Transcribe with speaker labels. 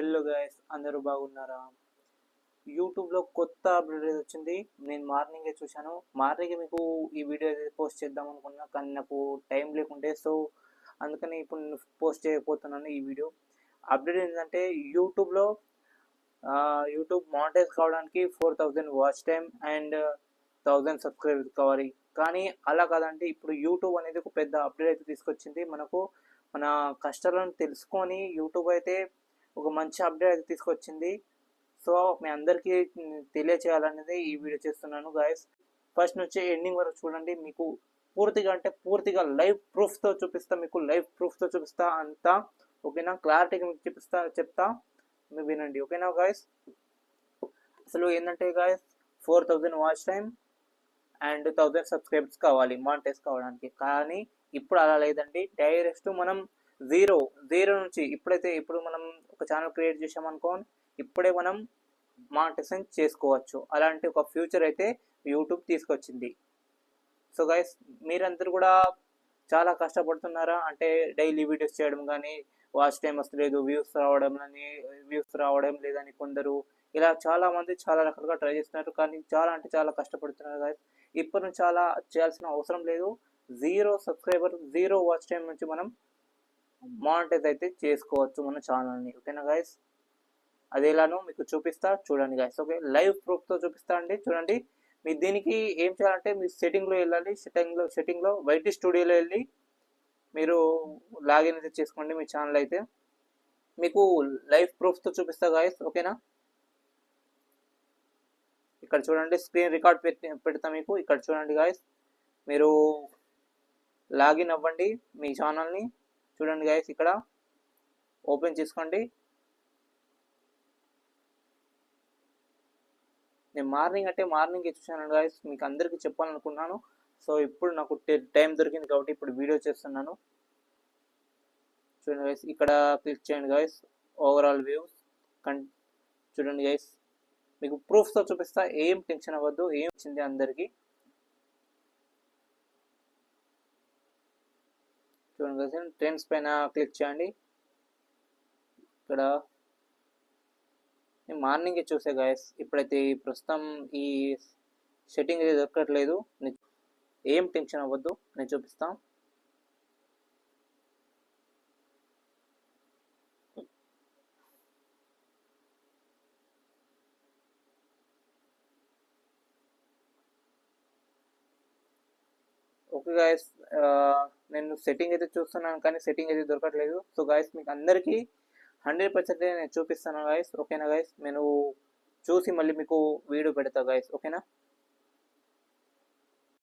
Speaker 1: Hello guys, అందరూ బాగున్నారా? యూట్యూబ్లో కొత్త అప్డేట్ వచ్చింది. నేను మార్నింగే చూశాను. మార్నింగే మీకు ఈ వీడియో అయితే పోస్ట్ చేద్దాం అనుకున్నా, కానీ నాకు టైం లేకుంటే అందుకని ఇప్పుడు నేను పోస్ట్ చేయకపోతున్నాను. ఈ వీడియో అప్డేట్ ఏంటంటే యూట్యూబ్లో యూట్యూబ్ మానిటైజ్ కావడానికి 4000 వాచ్ టైం అండ్ 1000 సబ్స్క్రైబర్స్ కావాలి. కానీ అలా కాదంటే ఇప్పుడు యూట్యూబ్ అనేది ఒక పెద్ద అప్డేట్ అయితే తీసుకొచ్చింది. మన కష్టాలను తెలుసుకొని యూట్యూబ్ అయితే ఒక మంచి అప్డేట్ అయితే తీసుకొచ్చింది. సో మీ అందరికీ తెలియచేయాలనేది ఈ వీడియో చేస్తున్నాను గాయస్. ఫస్ట్ నుంచి ఎండింగ్ వరకు చూడండి. మీకు పూర్తిగా లైవ్ ప్రూఫ్తో చూపిస్తా, అంతా ఓకేనా. క్లారిటీగా మీకు చెప్తా మీరు వినండి, ఓకేనా గాయస్. అసలు ఏంటంటే guys, 4000 watch time and 1000 subscribers కావాలి మానిటైజ్ కావడానికి. కానీ ఇప్పుడు అలా లేదండి. డైరెక్ట్ మనం జీరో నుంచి ఇప్పుడు మనం ఒక ఛానల్ క్రియేట్ చేసామనుకో, ఇప్పుడే మనం మానిటైజేషన్ చేసుకోవచ్చు. అలాంటి ఒక ఫ్యూచర్ అయితే యూట్యూబ్ తీసుకొచ్చింది. సో గైస్, మీరందరూ కూడా చాలా కష్టపడుతున్నారా అంటే డైలీ వీడియోస్ చేయడం కానీ వాచ్ టైం వస్తలేదు, వ్యూస్ రావడం లేదని కొందరు ఇలా చాలా మంది చాలా రకాలుగా ట్రై చేస్తున్నారు. కానీ చాలా కష్టపడుతున్నారు గైస్. ఇప్పుడు నుంచి చాలా చేయాల్సిన అవసరం లేదు. 0 సబ్స్క్రైబర్ 0 వాచ్ టైం నుంచి మనం మానిటైజ్ అయితే చేసుకోవచ్చు మన ఛానల్ని, ఓకేనా గైస్. అది ఎలానో మీకు చూపిస్తా, చూడండి గైస్. ఓకే, లైవ్ ప్రూఫ్తో చూపిస్తా అండి. చూడండి, మీరు దీనికి ఏం చేయాలంటే మీ సెట్టింగ్లో వెళ్ళాలి. సెట్టింగ్లో వైటీ స్టూడియోలో వెళ్ళి మీరు లాగిన్ అయితే చేసుకోండి మీ ఛానల్ అయితే. మీకు లైవ్ ప్రూఫ్తో చూపిస్తా గాయస్, ఓకేనా. ఇక్కడ చూడండి, స్క్రీన్ రికార్డ్ పెడతా మీకు. ఇక్కడ చూడండి గాయస్, మీరు లాగిన్ అవ్వండి మీ ఛానల్ని. చూడండి గాయస్, ఇక్కడ ఓపెన్ చేసుకోండి. నేను మార్నింగ్ చూసాను గాయస్, మీకు అందరికీ చెప్పాలనుకున్నాను. సో ఇప్పుడు నాకు టైం దొరికింది కాబట్టి ఇప్పుడు వీడియో చేస్తున్నాను. చూడండి గైస్, ఇక్కడ క్లిక్ చేయండి గైస్, ఓవరాల్ వ్యూస్. చూడండి గైస్, మీకు ప్రూఫ్తో చూపిస్తా. ఏం టెన్షన్ అవ్వద్దు, ఏం వచ్చింది అందరికీ. చూడండి గైస్, ట్రెండ్స్ పైన క్లిక్ చేయండి. ఇక్కడ నేను మార్నింగే చూసా గైస్. ఇప్పుడైతే ప్రస్తుతం ఈ సెట్టింగ్ అయితే దొరకట్లేదు. ఏం టెన్షన్ అవ్వద్దు, నేను చూపిస్తాను. ఓకే గాయస్, నేను సెట్టింగ్ అయితే చూస్తున్నాను కానీ సెట్టింగ్ అయితే దొరకట్లేదు. సో గాయస్, మీకు అందరికీ 100% నేను చూపిస్తాను గాయస్, ఓకేనా గాయస్. నేను చూసి మళ్ళీ మీకు వీడియో పెడతా గాయస్, ఓకేనా.